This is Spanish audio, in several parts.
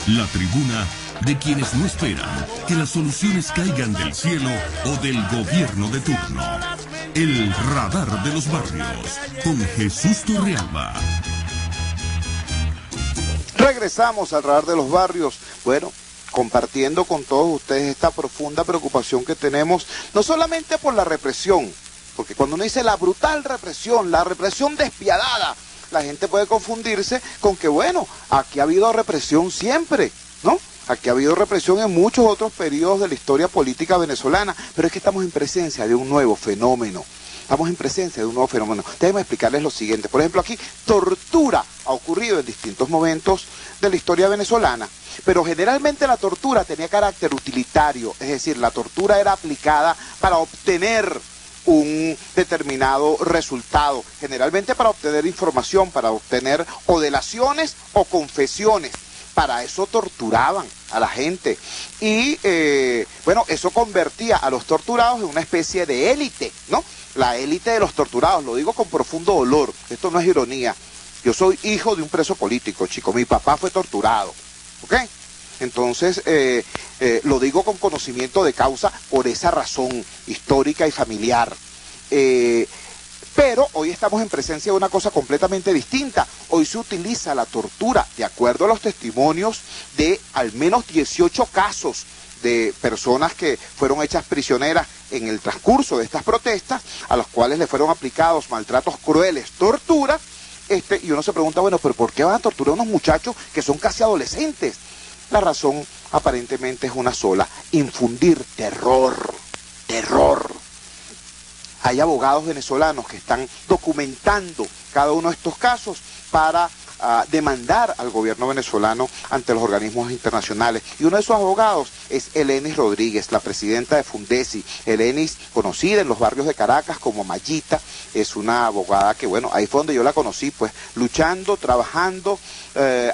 La tribuna de quienes no esperan que las soluciones caigan del cielo o del gobierno de turno. El radar de los barrios, con Jesús Torrealba. Regresamos al radar de los barrios. Bueno, compartiendo con todos ustedes esta profunda preocupación que tenemos, no solamente por la represión, porque cuando uno dice la brutal represión, la represión despiadada, la gente puede confundirse con que, bueno, aquí ha habido represión siempre, ¿no? Aquí ha habido represión en muchos otros periodos de la historia política venezolana, pero es que estamos en presencia de un nuevo fenómeno. Estamos en presencia de un nuevo fenómeno. Déjenme explicarles lo siguiente. Por ejemplo, aquí tortura ha ocurrido en distintos momentos de la historia venezolana, pero generalmente la tortura tenía carácter utilitario, es decir, la tortura era aplicada para obtener un determinado resultado, generalmente para obtener información, para obtener o delaciones o confesiones. Para eso torturaban a la gente y bueno, eso convertía a los torturados en una especie de élite, ¿no? La élite de los torturados, lo digo con profundo dolor, esto no es ironía. Yo soy hijo de un preso político, chico, mi papá fue torturado, ¿ok? Entonces, lo digo con conocimiento de causa por esa razón histórica y familiar. Pero hoy estamos en presencia de una cosa completamente distinta. Hoy se utiliza la tortura, de acuerdo a los testimonios de al menos 18 casos de personas que fueron hechas prisioneras en el transcurso de estas protestas, a los cuales le fueron aplicados maltratos crueles, tortura, y uno se pregunta, bueno, pero ¿por qué van a torturar a unos muchachos que son casi adolescentes? La razón aparentemente es una sola: infundir terror, terror. Hay abogados venezolanos que están documentando cada uno de estos casos para demandar al gobierno venezolano ante los organismos internacionales. Y uno de esos abogados es Elenis Rodríguez, la presidenta de Fundesi. Elenis, conocida en los barrios de Caracas como Mayita, es una abogada que, bueno, ahí fue donde yo la conocí, pues, luchando, trabajando,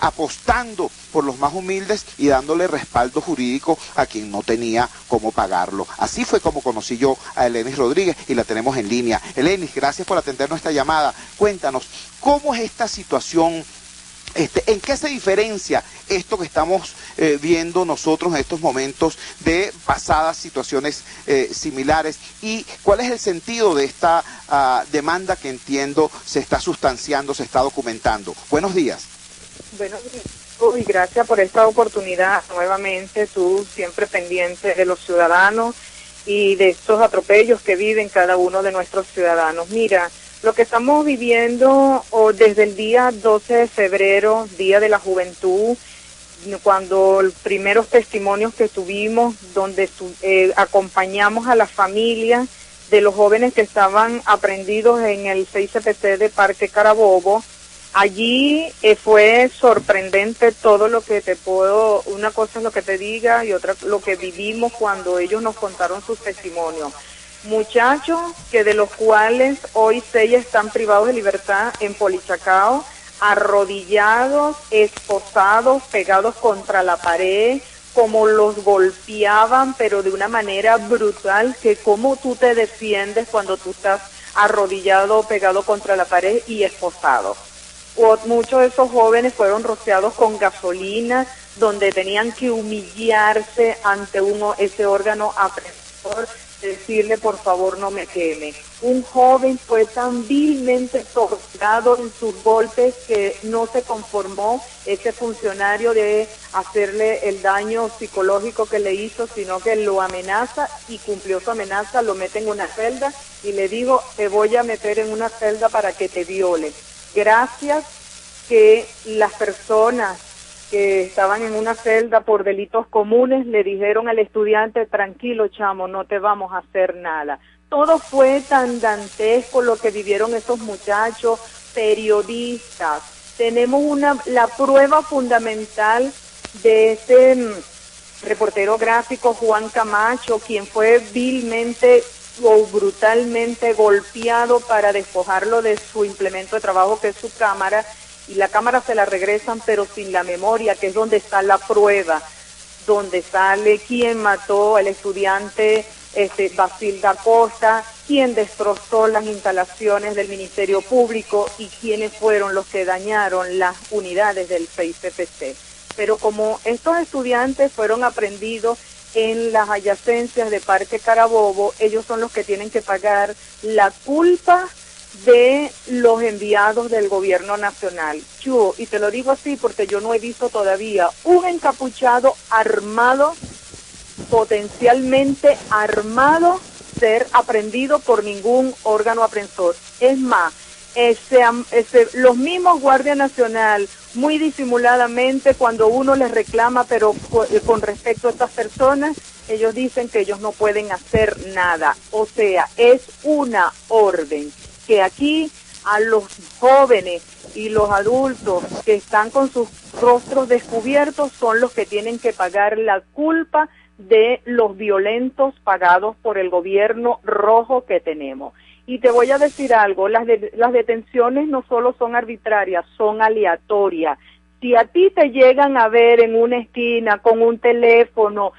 apostando por los más humildes y dándole respaldo jurídico a quien no tenía cómo pagarlo. Así fue como conocí yo a Elenis Rodríguez y la tenemos en línea. Elenis, gracias por atender nuestra llamada. Cuéntanos, ¿cómo es esta situación? ¿En qué se diferencia esto que estamos viendo nosotros en estos momentos de pasadas situaciones similares? ¿Y cuál es el sentido de esta demanda que entiendo se está sustanciando, se está documentando? Buenos días. Buenos días. Y gracias por esta oportunidad nuevamente, tú siempre pendiente de los ciudadanos y de estos atropellos que viven cada uno de nuestros ciudadanos. Mira, lo que estamos viviendo desde el día 12 de febrero, Día de la Juventud, cuando los primeros testimonios que tuvimos, donde acompañamos a las familias de los jóvenes que estaban aprendidos en el 6CPC de Parque Carabobo, allí fue sorprendente todo lo que una cosa es lo que te diga y otra lo que vivimos cuando ellos nos contaron sus testimonios. Muchachos que de los cuales hoy 6 están privados de libertad en Polichacao, arrodillados, esposados, pegados contra la pared, como los golpeaban, pero de una manera brutal, que cómo tú te defiendes cuando tú estás arrodillado, pegado contra la pared y esposado. Muchos de esos jóvenes fueron rociados con gasolina, donde tenían que humillarse ante ese órgano apresor, decirle por favor no me queme. Un joven fue tan vilmente torturado en sus golpes que no se conformó ese funcionario de hacerle el daño psicológico que le hizo, sino que lo amenaza y cumplió su amenaza, lo mete en una celda y le digo, te voy a meter en una celda para que te viole. Gracias que las personas que estaban en una celda por delitos comunes le dijeron al estudiante, tranquilo chamo, no te vamos a hacer nada. Todo fue tan dantesco lo que vivieron esos muchachos, periodistas. Tenemos la prueba fundamental de ese reportero gráfico Juan Camacho, quien fue vilmente o brutalmente golpeado para despojarlo de su implemento de trabajo, que es su cámara, y la cámara se la regresan pero sin la memoria, que es donde está la prueba, donde sale quién mató al estudiante Basilda Costa, quién destrozó las instalaciones del Ministerio Público y quiénes fueron los que dañaron las unidades del 6CPC. pero como estos estudiantes fueron aprendidos en las adyacencias de Parque Carabobo, ellos son los que tienen que pagar la culpa de los enviados del gobierno nacional. Yo, y te lo digo así porque yo no he visto todavía un encapuchado armado, potencialmente armado, ser aprendido por ningún órgano aprensor. Es más, los mismos Guardia Nacional, muy disimuladamente, cuando uno les reclama, pero con respecto a estas personas, ellos dicen que ellos no pueden hacer nada. O sea, es una orden que aquí a los jóvenes y los adultos que están con sus rostros descubiertos son los que tienen que pagar la culpa de los violentos pagados por el gobierno rojo que tenemos. Y te voy a decir algo, las detenciones no solo son arbitrarias, son aleatorias. Si a ti te llegan a ver en una esquina con un teléfono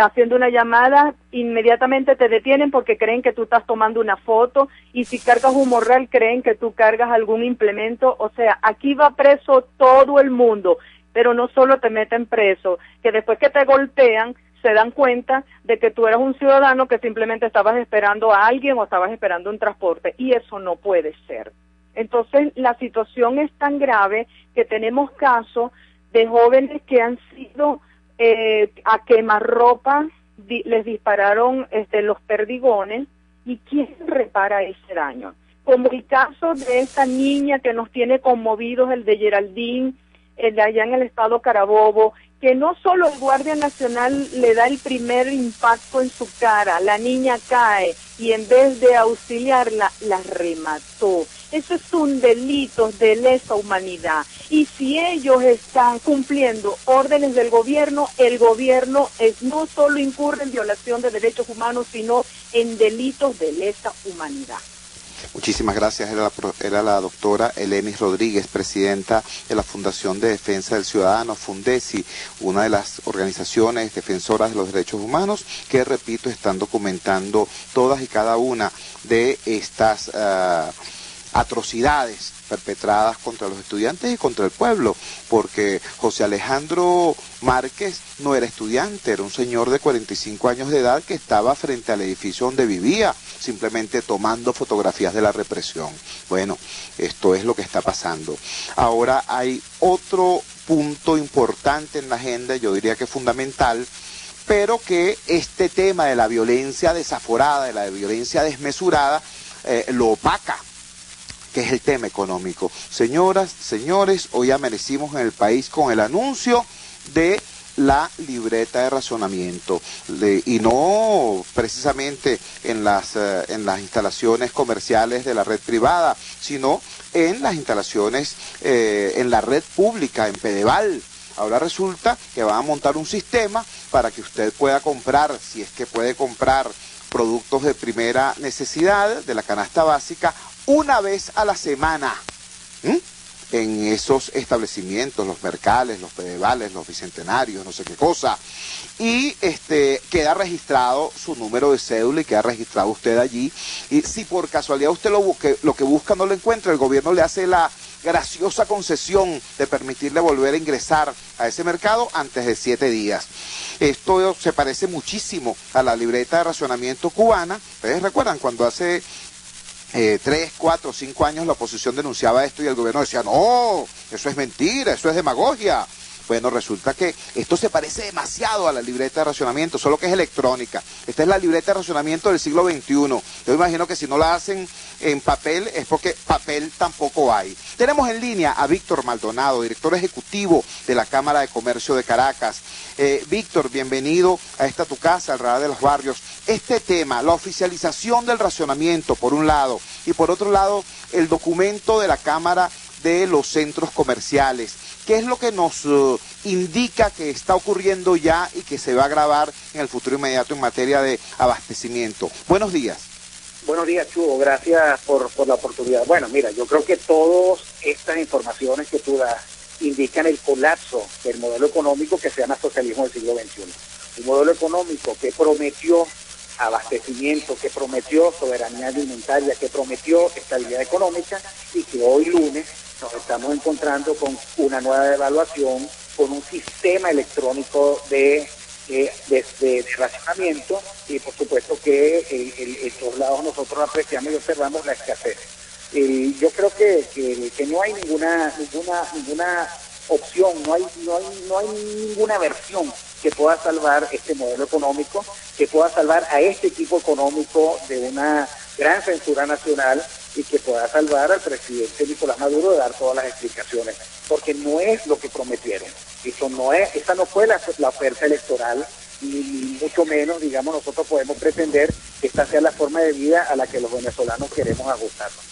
haciendo una llamada, inmediatamente te detienen porque creen que tú estás tomando una foto, y si cargas un morral creen que tú cargas algún implemento. O sea, aquí va preso todo el mundo, pero no solo te meten preso, que después que te golpean se dan cuenta de que tú eras un ciudadano que simplemente estabas esperando a alguien o estabas esperando un transporte, y eso no puede ser. Entonces, la situación es tan grave que tenemos casos de jóvenes que han sido a quemarropa, les dispararon los perdigones, y ¿quién repara ese daño? Como el caso de esta niña que nos tiene conmovidos, el de Geraldine, de allá en el estado Carabobo, que no solo el Guardia Nacional le da el primer impacto en su cara, la niña cae y en vez de auxiliarla, la remató. Eso es un delito de lesa humanidad. Y si ellos están cumpliendo órdenes del gobierno, el gobierno no solo incurre en violación de derechos humanos, sino en delitos de lesa humanidad. Muchísimas gracias. Era la doctora Elenis Rodríguez, presidenta de la Fundación de Defensa del Ciudadano, Fundesi, una de las organizaciones defensoras de los derechos humanos que, repito, están documentando todas y cada una de estas atrocidades perpetradas contra los estudiantes y contra el pueblo, porque José Alejandro Márquez no era estudiante, era un señor de 45 años de edad que estaba frente al edificio donde vivía, simplemente tomando fotografías de la represión. Bueno, esto es lo que está pasando. Ahora hay otro punto importante en la agenda, yo diría que fundamental, pero que este tema de la violencia desaforada, de la violencia desmesurada, lo opaca, que es el tema económico. Señoras, señores, hoy amanecimos en el país con el anuncio de la libreta de racionamiento, y no precisamente en las instalaciones comerciales de la red privada, sino en las instalaciones, en la red pública, en Pedeval. Ahora resulta que van a montar un sistema para que usted pueda comprar, si es que puede comprar, productos de primera necesidad, de la canasta básica, una vez a la semana, en esos establecimientos, los Mercales, los Pedevales, los Bicentenarios, no sé qué cosa, y queda registrado su número de cédula y queda registrado usted allí, y si por casualidad usted lo que busca no lo encuentra, el gobierno le hace la graciosa concesión de permitirle volver a ingresar a ese mercado antes de 7 días. Esto se parece muchísimo a la libreta de racionamiento cubana. Ustedes recuerdan cuando hace 3, 4, 5 años la oposición denunciaba esto y el gobierno decía, no, eso es mentira, eso es demagogia. Bueno, resulta que esto se parece demasiado a la libreta de racionamiento, solo que es electrónica. Esta es la libreta de racionamiento del siglo XXI. Yo imagino que si no la hacen en papel es porque papel tampoco hay. Tenemos en línea a Víctor Maldonado, director ejecutivo de la Cámara de Comercio de Caracas. Víctor, bienvenido a esta tu casa, al Radar de los Barrios. Este tema, la oficialización del racionamiento, por un lado, y por otro lado, el documento de la Cámara de los Centros Comerciales. ¿Qué es lo que nos indica que está ocurriendo ya y que se va a agravar en el futuro inmediato en materia de abastecimiento? Buenos días. Buenos días, Chugo. Gracias por la oportunidad. Bueno, mira, yo creo que todas estas informaciones que tú das indican el colapso del modelo económico que se llama socialismo del siglo XXI. Un modelo económico que prometió abastecimiento, que prometió soberanía alimentaria, que prometió estabilidad económica, y que hoy lunes nos estamos encontrando con una nueva devaluación, con un sistema electrónico de racionamiento, y por supuesto que en todos lados nosotros apreciamos y observamos la escasez. Yo creo que no hay ninguna opción, no hay ninguna versión que pueda salvar este modelo económico, que pueda salvar a este equipo económico de una gran censura nacional y que pueda salvar al presidente Nicolás Maduro de dar todas las explicaciones, porque no es lo que prometieron. Esa no fue la oferta electoral, y mucho menos, digamos, nosotros podemos pretender que esta sea la forma de vida a la que los venezolanos queremos ajustarnos.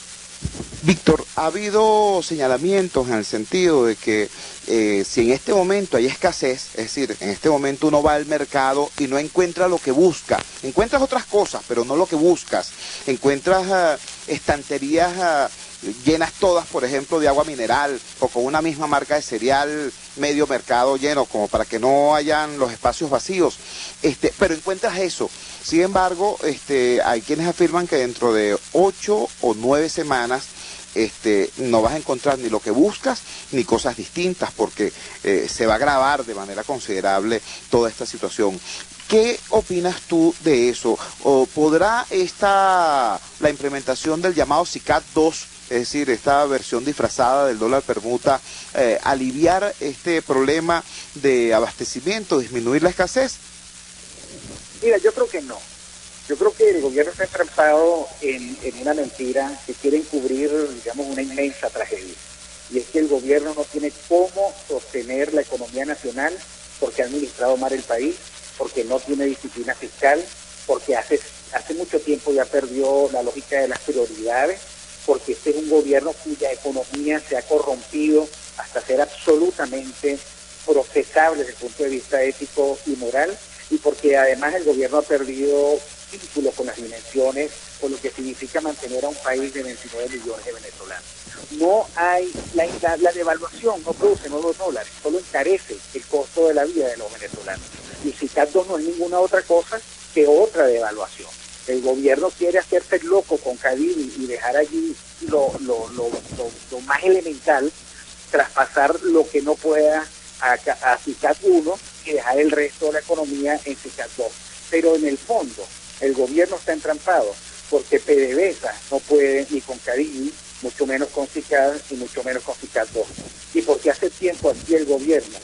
Víctor, ha habido señalamientos en el sentido de que si en este momento hay escasez, es decir, en este momento uno va al mercado y no encuentra lo que busca, encuentras otras cosas, pero no lo que buscas, encuentras estanterías llenas todas, por ejemplo, de agua mineral o con una misma marca de cereal, medio mercado lleno, como para que no hayan los espacios vacíos, pero encuentras eso. Sin embargo, hay quienes afirman que dentro de 8 o 9 semanas no vas a encontrar ni lo que buscas ni cosas distintas, porque se va a agravar de manera considerable toda esta situación. ¿Qué opinas tú de eso? ¿O podrá la implementación del llamado SICAD 2, es decir, esta versión disfrazada del dólar permuta, aliviar este problema de abastecimiento, disminuir la escasez? Mira, yo creo que no. Yo creo que el gobierno está atrapado en una mentira que quieren cubrir, digamos, una inmensa tragedia. Y es que el gobierno no tiene cómo sostener la economía nacional porque ha administrado mal el país, porque no tiene disciplina fiscal, porque hace mucho tiempo ya perdió la lógica de las prioridades, porque este es un gobierno cuya economía se ha corrompido hasta ser absolutamente procesable desde el punto de vista ético y moral, y porque además el gobierno ha perdido vínculo con las dimensiones, con lo que significa mantener a un país de 29 millones de venezolanos. No hay, la devaluación no produce nuevos dólares, solo encarece el costo de la vida de los venezolanos. Y SICAD 2 no es ninguna otra cosa que otra devaluación. El gobierno quiere hacerse loco con Cadivi y dejar allí lo más elemental, traspasar lo que no pueda a SICAD 1 y dejar el resto de la economía en SICAD 2. Pero en el fondo, el gobierno está entrampado porque PDVSA no puede ni con Cadivi, mucho menos con SICAD y mucho menos con SICAD 2. Y porque hace tiempo aquí el gobierno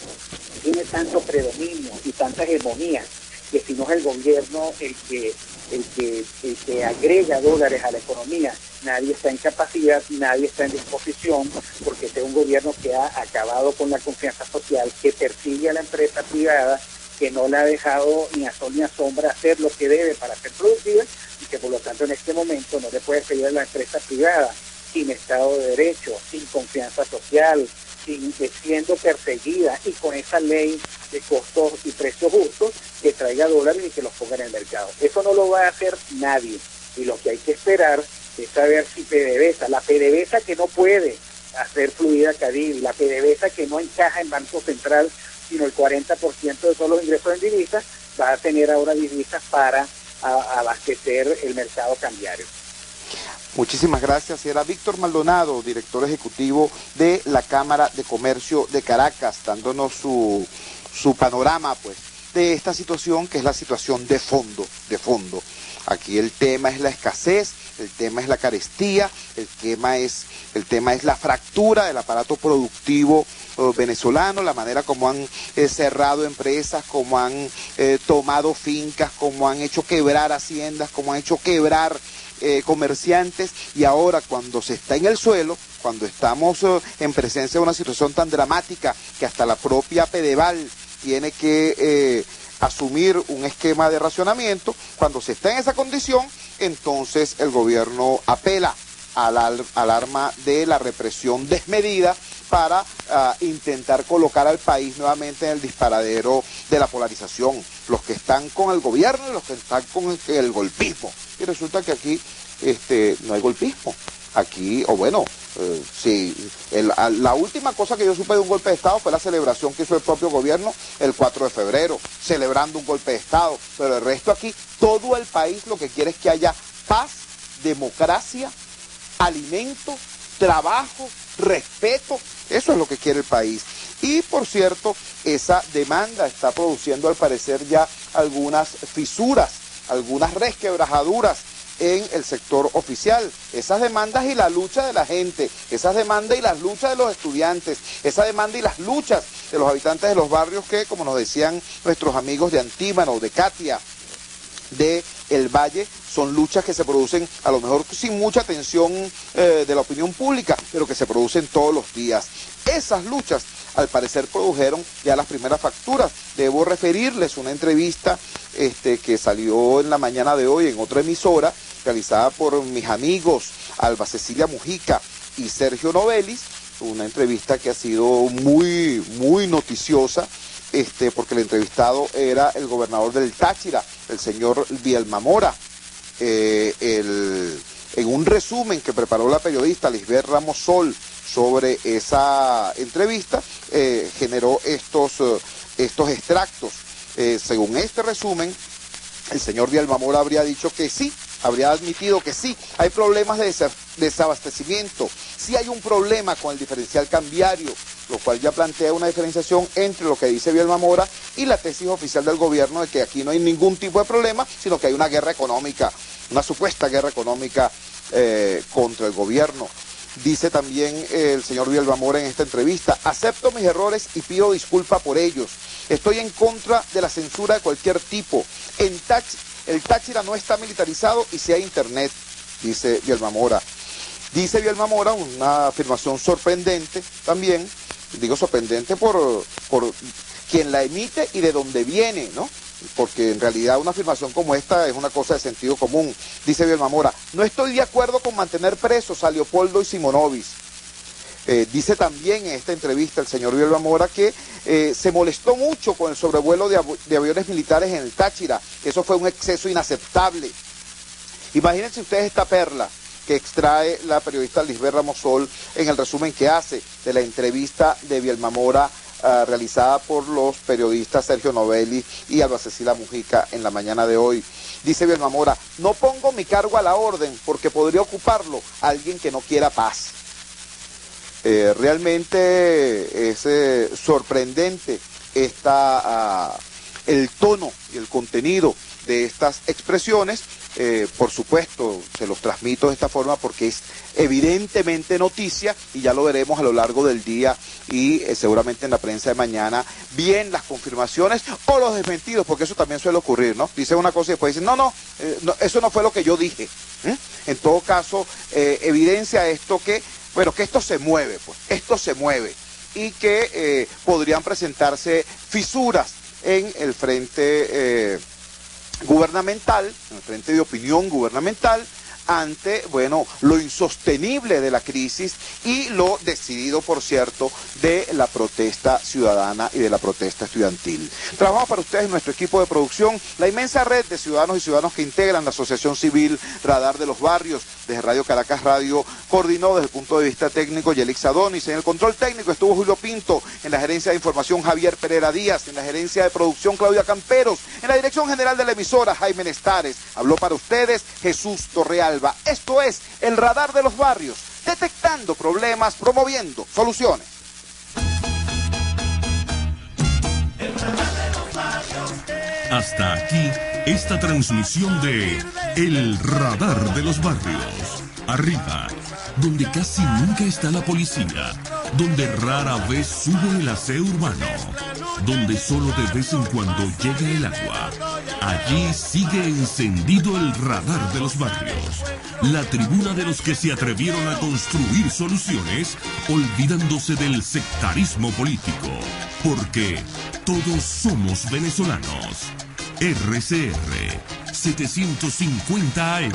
tiene tanto predominio y tanta hegemonía que si no es el gobierno el que agrega dólares a la economía, nadie está en capacidad, nadie está en disposición, porque este es un gobierno que ha acabado con la confianza social, que persigue a la empresa privada, que no le ha dejado ni a sol ni a sombra hacer lo que debe para ser productiva, y que por lo tanto en este momento no le puede pedir a la empresa privada, sin Estado de Derecho, sin confianza social, siendo perseguida y con esa ley de costos y precios justos, que traiga dólares y que los ponga en el mercado. Eso no lo va a hacer nadie, y lo que hay que esperar es saber si PDVSA, la PDVSA que no puede hacer fluida Cadivi, la PDVSA que no encaja en Banco Central, sino el 40% de todos los ingresos en divisas, va a tener ahora divisas para abastecer el mercado cambiario. Muchísimas gracias. Era Víctor Maldonado, director ejecutivo de la Cámara de Comercio de Caracas, dándonos su panorama, pues, de esta situación, que es la situación de fondo. Aquí el tema es la escasez, el tema es la carestía, el tema es la fractura del aparato productivo venezolano, la manera como han cerrado empresas, como han tomado fincas, como han hecho quebrar haciendas, como han hecho quebrar comerciantes, y ahora cuando se está en el suelo, cuando estamos en presencia de una situación tan dramática que hasta la propia Pedeval tiene que asumir un esquema de racionamiento, cuando se está en esa condición, entonces el gobierno apela al arma de la represión desmedida para intentar colocar al país nuevamente en el disparadero de la polarización, los que están con el gobierno y los que están con el golpismo. Y resulta que aquí no hay golpismo. Aquí, sí, la última cosa que yo supe de un golpe de Estado fue la celebración que hizo el propio gobierno el 4 de febrero, celebrando un golpe de Estado, pero el resto aquí, todo el país lo que quiere es que haya paz, democracia, alimento, trabajo, respeto, Eso es lo que quiere el país. Y por cierto, esa demanda está produciendo al parecer ya algunas fisuras, algunas resquebrajaduras en el sector oficial. Esas demandas y la lucha de la gente, esas demandas y las luchas de los estudiantes, esa demanda y las luchas de los habitantes de los barrios que, como nos decían nuestros amigos de Antímano, de Catia, de El Valle, son luchas que se producen a lo mejor sin mucha atención de la opinión pública, pero que se producen todos los días. Esas luchas al parecer produjeron ya las primeras facturas. Debo referirles una entrevista que salió en la mañana de hoy en otra emisora, realizada por mis amigos Alba Cecilia Mujica y Sergio Novelis, una entrevista que ha sido muy noticiosa, porque el entrevistado era el gobernador del Táchira, el señor Vielma Mora. En un resumen que preparó la periodista Lisbeth Ramos Sol sobre esa entrevista, generó estos extractos. Según este resumen, el señor Vielma Mora habría dicho que sí, habría admitido que sí, hay problemas de desabastecimiento, sí hay un problema con el diferencial cambiario, lo cual ya plantea una diferenciación entre lo que dice Vielma Mora y la tesis oficial del gobierno de que aquí no hay ningún tipo de problema, sino que hay una guerra económica, una supuesta guerra económica contra el gobierno. Dice también el señor Vielma Mora en esta entrevista: acepto mis errores y pido disculpa por ellos. Estoy en contra de la censura de cualquier tipo. El Táchira no está militarizado y sí hay internet, dice Vielma Mora. Dice Vielma Mora una afirmación sorprendente también, digo sorprendente por quien la emite y de dónde viene, ¿no? Porque en realidad una afirmación como esta es una cosa de sentido común. Dice Vielma Mora: no estoy de acuerdo con mantener presos a Leopoldo y Simonovis. Dice también en esta entrevista el señor Vielma Mora que se molestó mucho con el sobrevuelo de aviones militares en el Táchira, que eso fue un exceso inaceptable. Imagínense ustedes esta perla que extrae la periodista Lisbeth Ramos Sol en el resumen que hace de la entrevista de Vielma Mora realizada por los periodistas Sergio Novelli y Alba Cecilia Mujica en la mañana de hoy. Dice Vielma Mora: no pongo mi cargo a la orden porque podría ocuparlo alguien que no quiera paz. Realmente es sorprendente el tono y el contenido de estas expresiones. Por supuesto, se los transmito de esta forma porque es evidentemente noticia y ya lo veremos a lo largo del día y seguramente en la prensa de mañana, bien las confirmaciones o los desmentidos, porque eso también suele ocurrir, ¿no? Dicen una cosa y después dicen, no, eso no fue lo que yo dije. En todo caso, evidencia esto que, bueno, que esto se mueve, pues, esto se mueve y que podrían presentarse fisuras en el frente gubernamental, en el frente de opinión gubernamental, ante, bueno, lo insostenible de la crisis y lo decidido, por cierto, de la protesta ciudadana y de la protesta estudiantil. Trabajamos para ustedes, nuestro equipo de producción, la inmensa red de ciudadanos y ciudadanos que integran la Asociación Civil Radar de los Barrios. Desde Radio Caracas Radio coordinó desde el punto de vista técnico Yelix Adonis. En el control técnico estuvo Julio Pinto, en la gerencia de información Javier Pereira Díaz, en la gerencia de producción Claudia Camperos, en la dirección general de la emisora Jaime Nestares. Habló para ustedes Jesús Torrealba. Esto es el Radar de los Barrios, detectando problemas, promoviendo soluciones. Hasta aquí esta transmisión de El Radar de los Barrios. Arriba, donde casi nunca está la policía, donde rara vez sube el aseo urbano, donde solo de vez en cuando llega el agua. Allí sigue encendido el Radar de los Barrios, la tribuna de los que se atrevieron a construir soluciones, olvidándose del sectarismo político, porque todos somos venezolanos. RCR 750 AM.